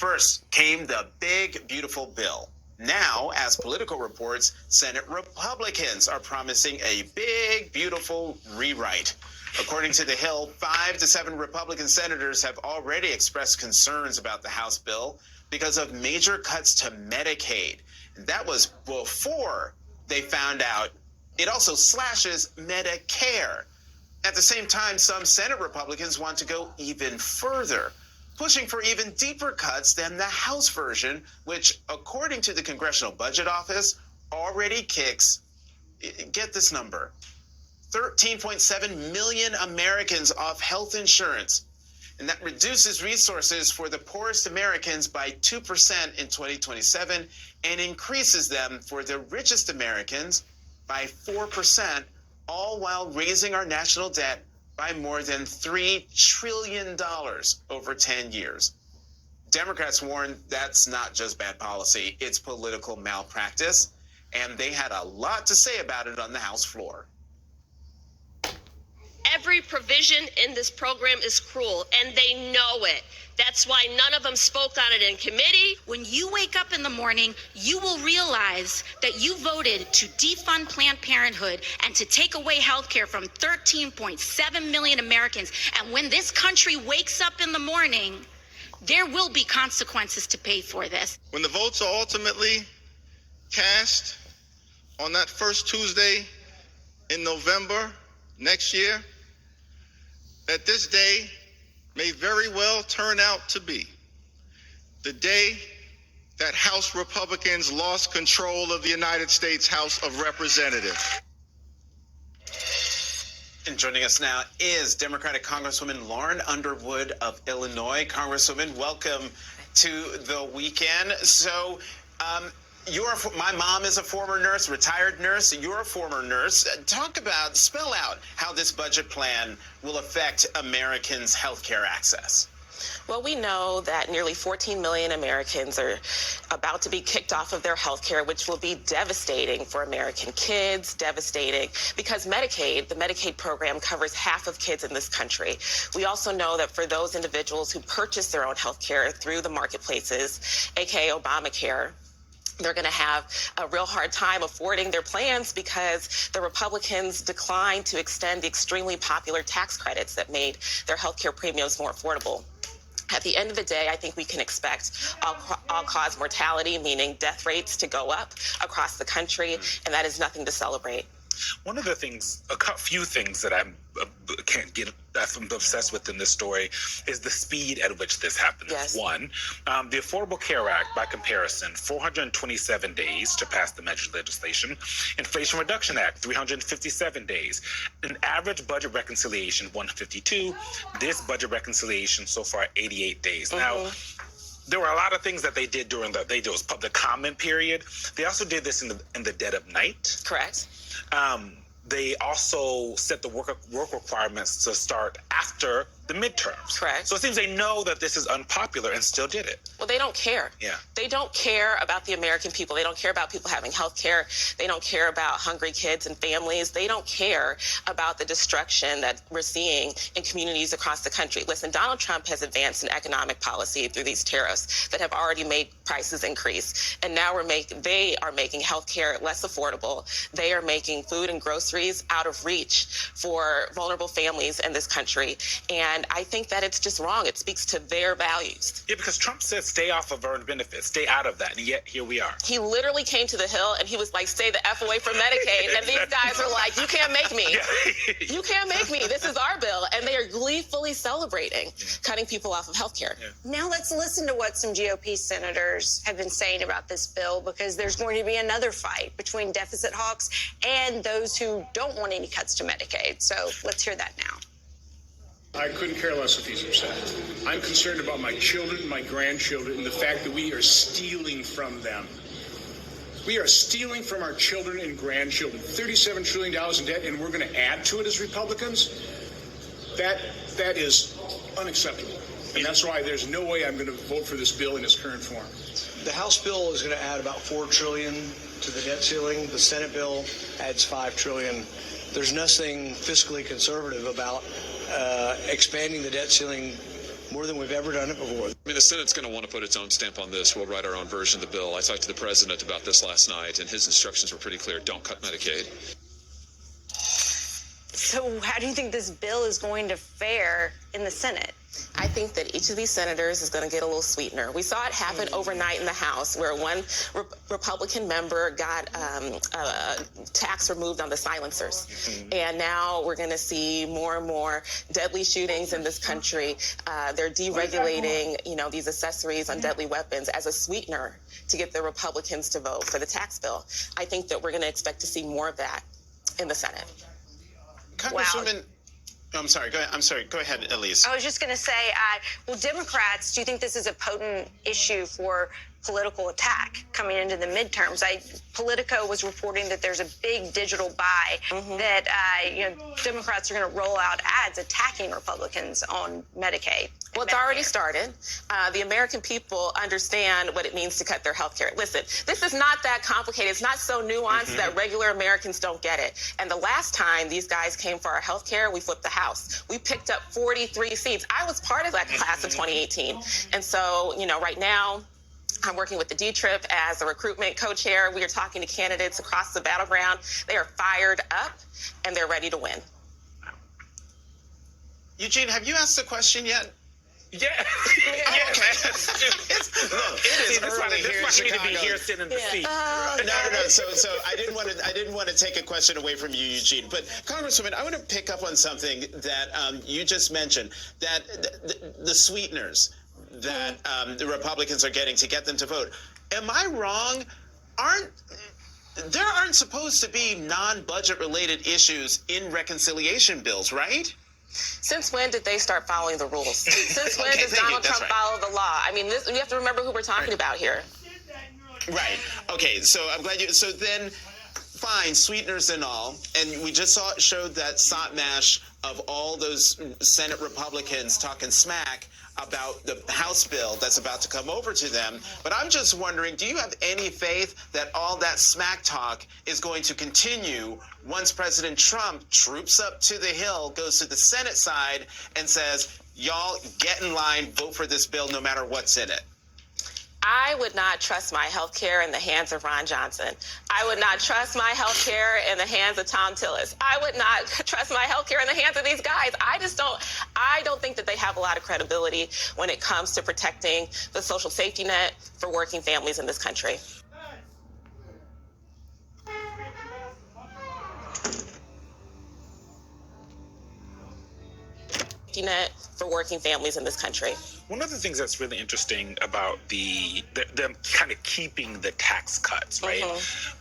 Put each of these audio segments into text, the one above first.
First came the big, beautiful bill. Now, as Politico reports, Senate Republicans are promising a big, beautiful rewrite. According to The Hill, 5 to 7 Republican senators have already expressed concerns about the House bill because of major cuts to Medicaid. That was before they found out it also slashes Medicare. At the same time, some Senate Republicans want to go even further, pushing for even deeper cuts than the House version, which, according to the Congressional Budget Office, already kicks, get this number, 13.7 million Americans off health insurance. And that reduces resources for the poorest Americans by 2% in 2027 and increases them for the richest Americans by 4%, all while raising our national debt by more than $3 trillion over 10 years. Democrats warn that's not just bad policy, it's political malpractice, and they had a lot to say about it on the House floor. Every provision in this program is cruel, and they know it. That's why none of them spoke on it in committee. When you wake up in the morning, you will realize that you voted to defund Planned Parenthood and to take away health care from 13.7 million Americans. And when this country wakes up in the morning, there will be consequences to pay for this. When the votes are ultimately cast on that first Tuesday in November next year, that this day may very well turn out to be the day that House Republicans lost control of the United States House of Representatives. And joining us now is Democratic Congresswoman Lauren Underwood of Illinois. Congresswoman, welcome to the weekend. So, my mom is a former nurse, retired nurse. You're a former nurse. Spell out how this budget plan will affect Americans' health care access. Well, we know that nearly 14 million Americans are about to be kicked off of their health care, which will be devastating for American kids, devastating because Medicaid, the Medicaid program, covers half of kids in this country. We also know that for those individuals who purchase their own health care through the marketplaces, aka Obamacare, they're going to have a real hard time affording their plans because the Republicans declined to extend the extremely popular tax credits that made their health care premiums more affordable. At the end of the day, I think we can expect all-cause mortality, meaning death rates, to go up across the country, and that is nothing to celebrate. One of the things, few things that I can't get, I'm obsessed with in this story is the speed at which this happens. Yes. One, the Affordable Care Act, by comparison, 427 days to pass the legislation. Inflation Reduction Act, 357 days. An average budget reconciliation, 152. This budget reconciliation so far, 88 days. Now, there were a lot of things that they did during the public comment period. They also did this in the dead of night. Correct. They also set the work requirements to start after the midterms. Correct. So it seems they know that this is unpopular and still did it. Well, they don't care. Yeah. They don't care about the American people. They don't care about people having health care. They don't care about hungry kids and families. They don't care about the destruction that we're seeing in communities across the country. Listen, Donald Trump has advanced an economic policy through these tariffs that have already made prices increase. And now they are making health care less affordable. They are making food and groceries out of reach for vulnerable families in this country. And I think that it's just wrong. It speaks to their values. Yeah, because Trump said stay off of earned benefits, stay out of that, and yet here we are. He literally came to the Hill and he was like, stay the F away from Medicaid. And these guys are like, you can't make me. You can't make me. This is our bill. And they are gleefully celebrating cutting people off of health care. Yeah. Now let's listen to what some GOP senators have been saying about this bill, because there's going to be another fight between deficit hawks and those who don't want any cuts to Medicaid. So let's hear that now. I couldn't care less if he's upset. I'm concerned about my children, my grandchildren, and the fact that we are stealing from them. We are stealing from our children and grandchildren. $37 trillion in debt, and we're going to add to it as Republicans? That is unacceptable. And that's why there's no way I'm going to vote for this bill in its current form. The House bill is going to add about $4 trillion to the debt ceiling. The Senate bill adds $5 trillion. There's nothing fiscally conservative about expanding the debt ceiling more than we've ever done it before. I mean, the Senate's going to want to put its own stamp on this. We'll write our own version of the bill. I talked to the president about this last night, and his instructions were pretty clear. Don't cut Medicaid. So how do you think this bill is going to fare in the Senate? I think that each of these senators is going to get a little sweetener. We saw it happen overnight in the House, where one Republican member got a tax removed on the silencers. And now we're going to see more and more deadly shootings in this country. They're deregulating, these accessories on deadly weapons as a sweetener to get the Republicans to vote for the tax bill. I think that we're going to expect to see more of that in the Senate. Congresswoman, I'm sorry. Go ahead, Elise. I was just going to say, well, Democrats, do you think this is a potent issue for political attack coming into the midterms? Politico was reporting that there's a big digital buy that Democrats are going to roll out ads attacking Republicans on Medicaid. Well, it's already started. The American people understand what it means to cut their health care. Listen, this is not that complicated. It's not so nuanced that regular Americans don't get it. And the last time these guys came for our health care, we flipped the House. We picked up 43 seats. I was part of that class of 2018. And so, right now, I'm working with the D-Trip as a recruitment co-chair. We are talking to candidates across the battleground. They are fired up, and they're ready to win. Eugene, have you asked the question yet? Yeah. Okay. Look, it is early here in Chicago. To be here sitting in the seat. No. So I didn't want to take a question away from you, Eugene. But Congresswoman, I want to pick up on something that you just mentioned. That the sweeteners that the Republicans are getting to get them to vote. Am I wrong? There aren't supposed to be non-budget related issues in reconciliation bills, right? Since when did they start following the rules? Since when does Donald Trump follow the law? I mean, you have to remember who we're talking about here. Right. Okay. So I'm glad you. So then, fine, sweeteners and all, and we just showed that sot mash of all those Senate Republicans talking smack about the House bill that's about to come over to them. But I'm just wondering, do you have any faith that all that smack talk is going to continue once President Trump troops up to the Hill, goes to the Senate side, and says, y'all get in line, vote for this bill no matter what's in it? I would not trust my health care in the hands of Ron Johnson. I would not trust my health care in the hands of Tom Tillis. I would not trust my health care in the hands of these guys. I don't think that they have a lot of credibility when it comes to protecting the social safety net for working families in this country. Net for working families in this country. One of the things that's really interesting about them kind of keeping the tax cuts, right?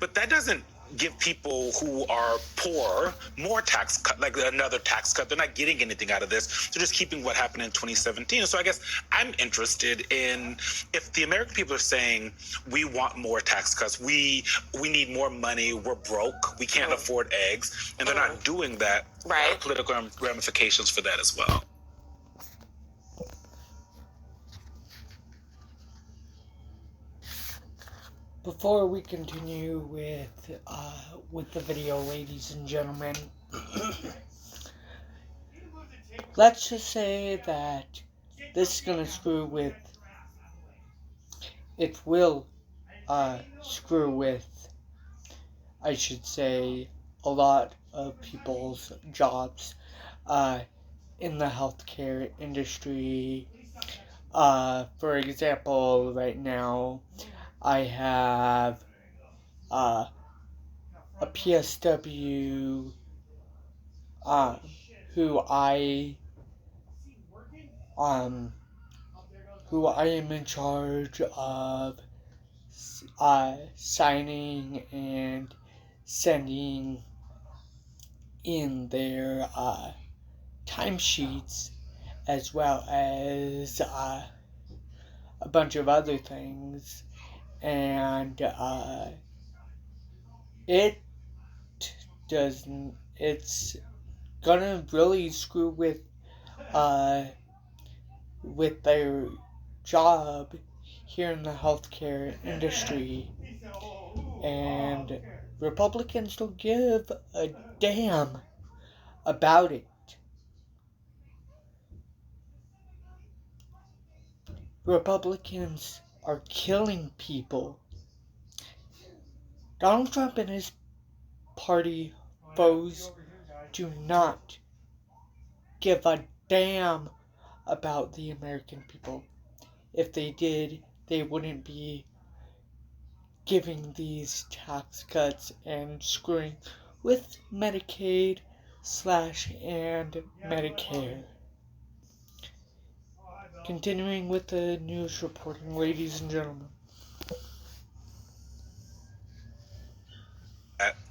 But that doesn't give people who are poor more tax cut, like another tax cut. They're not getting anything out of this. They're just keeping what happened in 2017. So I guess I'm interested in, if the American people are saying we want more tax cuts, we need more money, we're broke, we can't afford eggs, and they're not doing that, right? Political ramifications for that as well. Before we continue with the video, ladies and gentlemen, let's just say that this is gonna screw with. It will screw with, I should say, a lot of people's jobs in the healthcare industry. For example, right now, I have a PSW who I am in charge of signing and sending in their timesheets, as well as a bunch of other things. And it's gonna really screw with their job here in the healthcare industry. And Republicans don't give a damn about it. Republicans are killing people. Donald Trump and his party foes do not give a damn about the American people. If they did, they wouldn't be giving these tax cuts and screwing with Medicaid and Medicare. Continuing with the news reporting, ladies and gentlemen.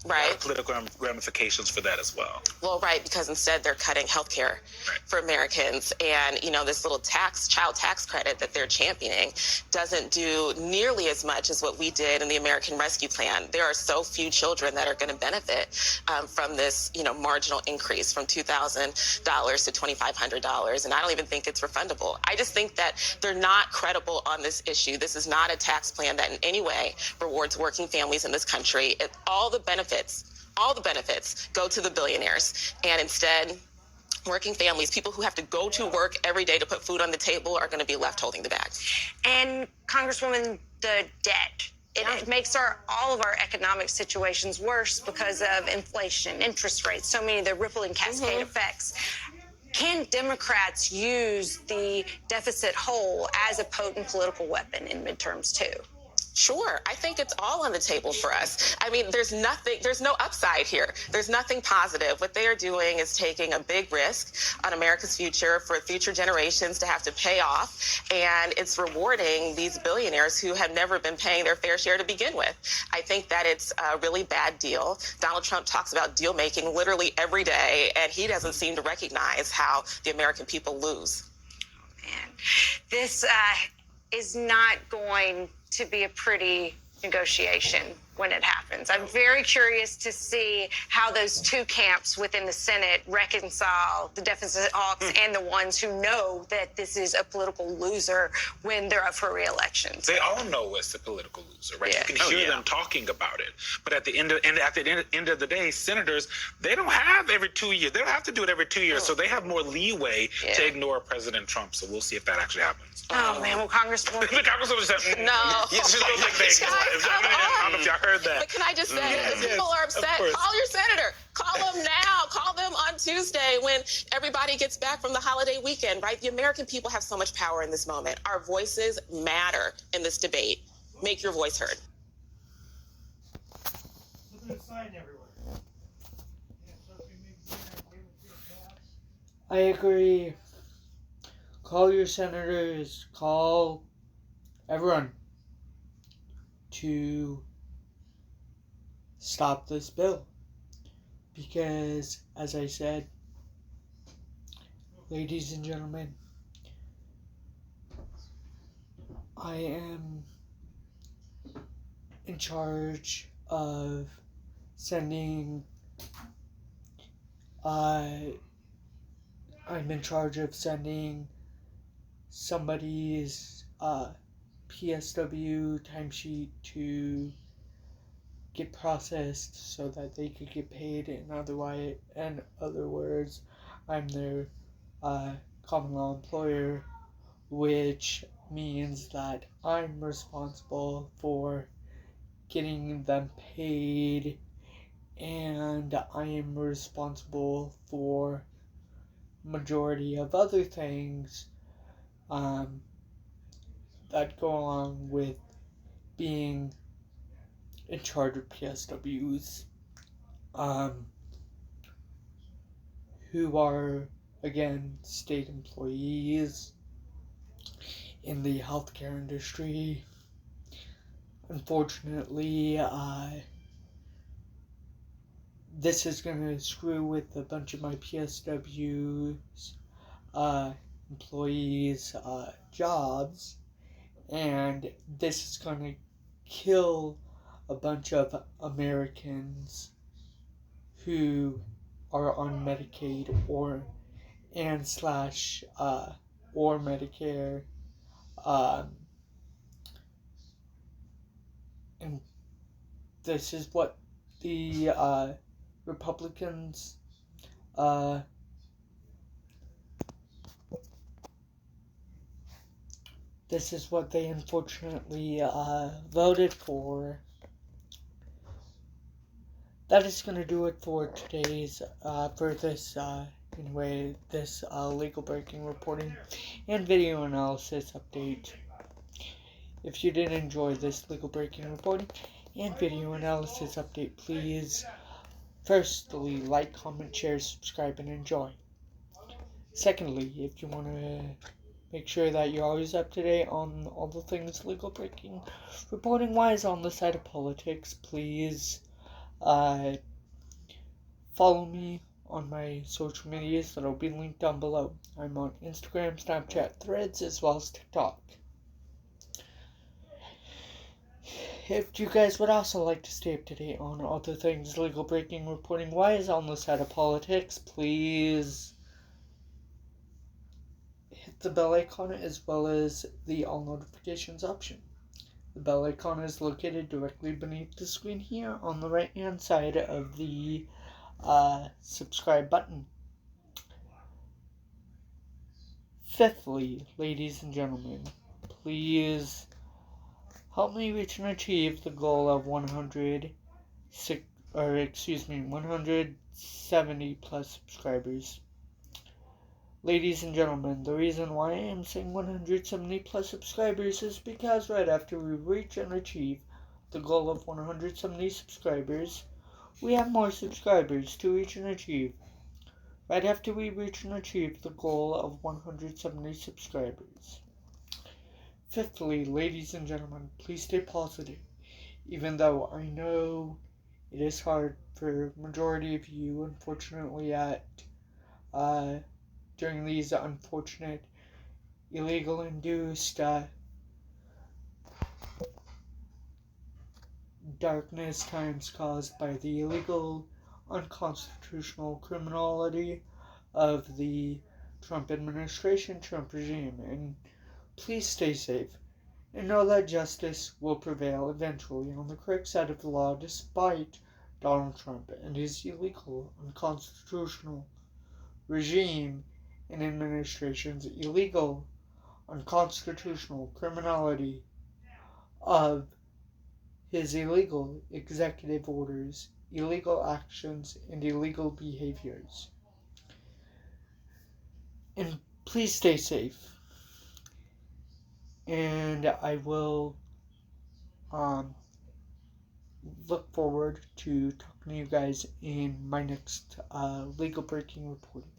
Right. Political ramifications for that as well. Well, right, because instead they're cutting health care for Americans. And, you know, this little child tax credit that they're championing doesn't do nearly as much as what we did in the American Rescue Plan. There are so few children that are going to benefit from this, you know, marginal increase from $2,000 to $2,500. And I don't even think it's refundable. I just think that they're not credible on this issue. This is not a tax plan that in any way rewards working families in this country. All the benefits go to the billionaires. And instead, working families, people who have to go to work every day to put food on the table, are going to be left holding the bag. And Congresswoman, the debt. It makes all of our economic situations worse because of inflation, interest rates, so many of the ripple and cascade effects. Can Democrats use the deficit hole as a potent political weapon in midterms too? Sure. I think it's all on the table for us. I mean, there's no upside here. There's nothing positive. What they are doing is taking a big risk on America's future for future generations to have to pay off. And it's rewarding these billionaires who have never been paying their fair share to begin with. I think that it's a really bad deal. Donald Trump talks about deal making literally every day, and he doesn't seem to recognize how the American people lose. Man, this is not going to be a pretty negotiation when it happens. I'm very curious to see how those two camps within the Senate reconcile the deficit hawks and the ones who know that this is a political loser when they're up for re-election. They all know it's a political loser, right? Yeah. You can hear them talking about it. But at the end of the day, senators, they don't have every 2 years. They don't have to do it every 2 years. So they have more leeway to ignore President Trump. So we'll see if that actually happens. Oh, man. Well, Congresswoman. Congresswoman said, No. Yes, I don't know if y'all heard that. But can I just say, if people are upset, call your senator. Call them now. Call them on Tuesday when everybody gets back from the holiday weekend, right? The American people have so much power in this moment. Our voices matter in this debate. Make your voice heard. I agree. Call your senators. Call everyone to stop this bill. Because, as I said, ladies and gentlemen, I am in charge of sending somebody's PSW timesheet to get processed so that they could get paid. In other words, I'm their common law employer, which means that I'm responsible for getting them paid, and I am responsible for majority of other things that go along with being in charge of PSWs, who are, again, state employees in the healthcare industry. Unfortunately, this is going to screw with a bunch of my PSWs, employees' jobs, and this is going to kill a bunch of Americans who are on Medicaid or Medicare, and this is what the Republicans this is what they unfortunately voted for. That is going to do it for today's, this legal breaking reporting and video analysis update. If you did enjoy this legal breaking reporting and video analysis update, please, firstly, like, comment, share, subscribe, and enjoy. Secondly, if you want to make sure that you're always up to date on all the things legal breaking reporting wise on the side of politics, please follow me on my social medias that will be linked down below. I'm on Instagram, Snapchat, Threads, as well as TikTok. If you guys would also like to stay up to date on other things legal breaking reporting wise on the side of politics, please hit the bell icon as well as the all notifications option. The bell icon is located directly beneath the screen here on the right hand side of the subscribe button. Fifthly, ladies and gentlemen, please help me reach and achieve the goal of 170 plus subscribers. Ladies and gentlemen, the reason why I am saying 170 plus subscribers is because right after we reach and achieve the goal of 170 subscribers, we have more subscribers to reach and achieve. Right after we reach and achieve the goal of 170 subscribers. Fifthly, ladies and gentlemen, please stay positive. Even though I know it is hard for majority of you, unfortunately, during these unfortunate, illegal induced darkness times caused by the illegal, unconstitutional criminality of the Trump administration, Trump regime, and please stay safe and know that justice will prevail eventually on the correct side of the law despite Donald Trump and his illegal, unconstitutional regime and administration's illegal, unconstitutional criminality of his illegal executive orders, illegal actions, and illegal behaviors. And please stay safe. And I will look forward to talking to you guys in my next legal breaking reporting.